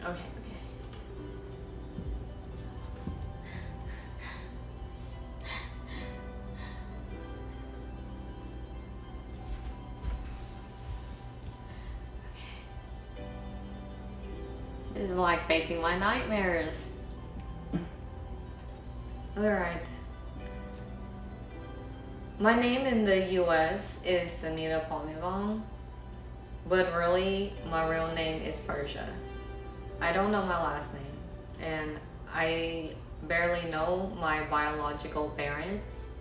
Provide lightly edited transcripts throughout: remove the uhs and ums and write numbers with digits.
Okay. This is like facing my nightmares. Alright. My name in the US is Anita Palmivong, but really my real name is Persia. I don't know my last name, and I barely know my biological parents.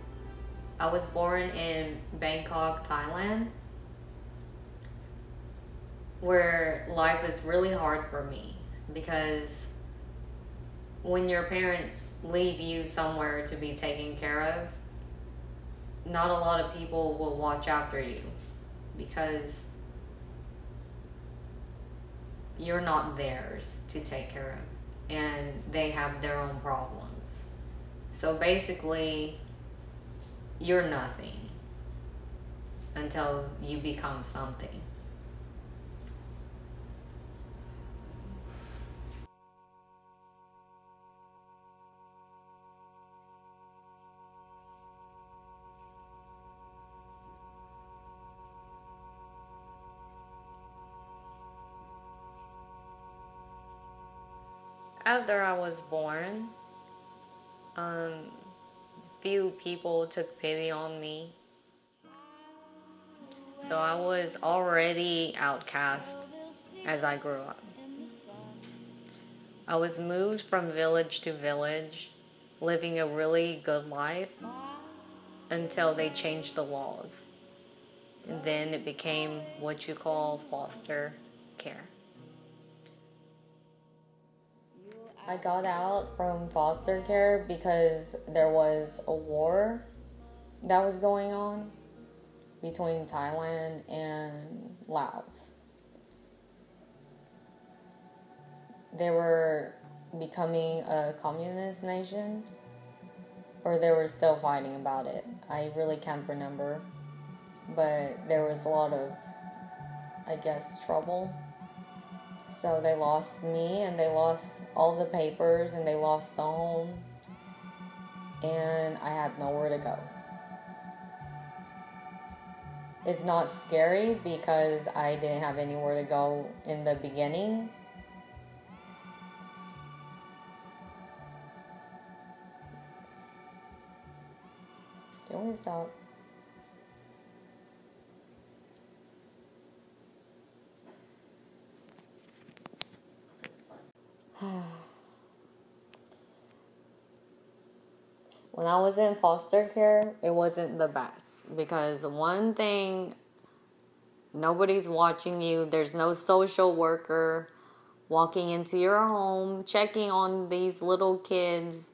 I was born in Bangkok, Thailand, where life is really hard for me because when your parents leave you somewhere to be taken care of, not a lot of people will watch after you because you're not theirs to take care of, and they have their own problems. So basically, you're nothing until you become something. After I was born, few people took pity on me. So I was already outcast as I grew up. I was moved from village to village, living a really good life until they changed the laws. And then it became what you call foster care. I got out from foster care because there was a war that was going on between Thailand and Laos. They were becoming a communist nation, or they were still fighting about it. I really can't remember, but there was a lot of, I guess, trouble. So they lost me, and they lost all the papers, and they lost the home, and I had nowhere to go. It's not scary because I didn't have anywhere to go in the beginning. Can we stop? When I was in foster care, it wasn't the best because one thing, nobody's watching you. There's no social worker walking into your home, checking on these little kids.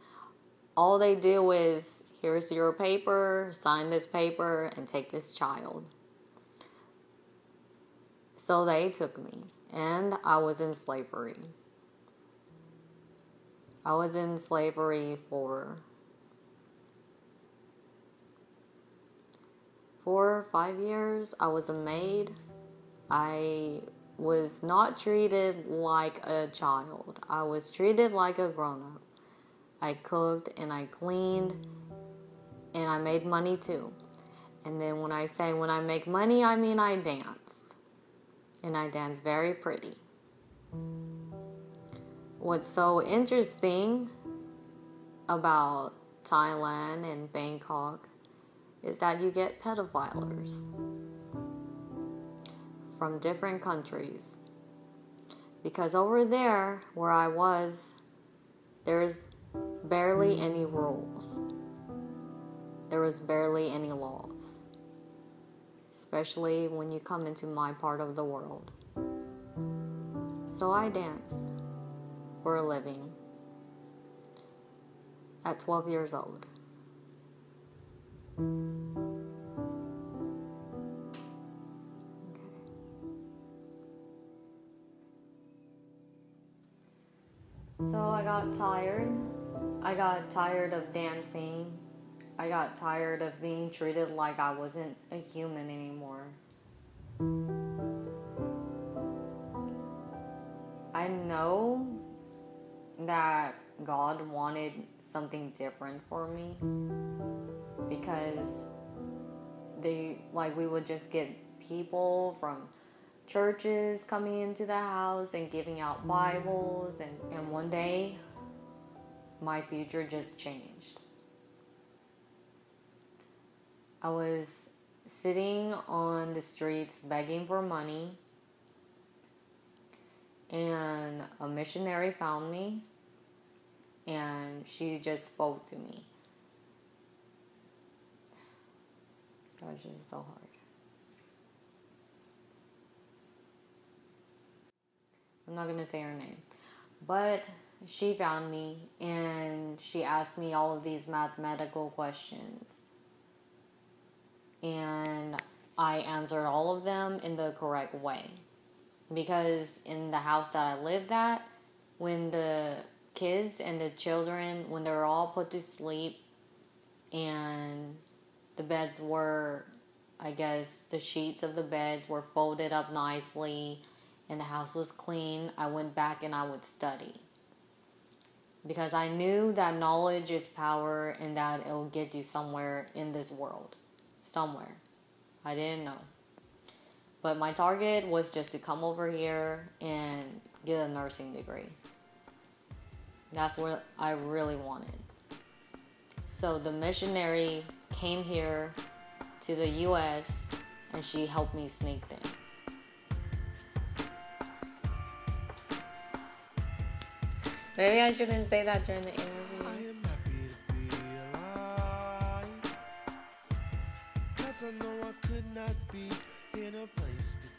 All they do is, here's your paper, sign this paper, and take this child. So they took me, and I was in slavery. I was in slavery for 4 or 5 years. I was a maid. I was not treated like a child. I was treated like a grown-up. I cooked and I cleaned and I made money too. And then when I say when I make money, I mean I danced. And I danced very pretty. What's so interesting about Thailand and Bangkok is that you get pedophiles from different countries. Because over there, where I was, there's barely any rules. There was barely any laws. Especially when you come into my part of the world. So I danced for a living at 12 years old. So I got tired I got tired of dancing. I got tired of being treated like I wasn't a human anymore. I know that God wanted something different for me because we would just get people from churches coming into the house and giving out Bibles, and one day my future just changed. I was sitting on the streets begging for money, and a missionary found me, and she just spoke to me. Gosh, this is so hard. I'm not going to say her name. But she found me, and she asked me all of these mathematical questions. And I answered all of them in the correct way. Because in the house that I lived at, when the kids and the children, when they were all put to sleep and the beds were, I guess, the sheets of the beds were folded up nicely and the house was clean, I went back and I would study. Because I knew that knowledge is power and that it will get you somewhere in this world. Somewhere. I didn't know. But my target was just to come over here and get a nursing degree. That's what I really wanted. So the missionary came here to the U.S. and she helped me sneak in. Maybe I shouldn't say that during the interview. I am happy to be alive, 'cause I know I could not be in a place that's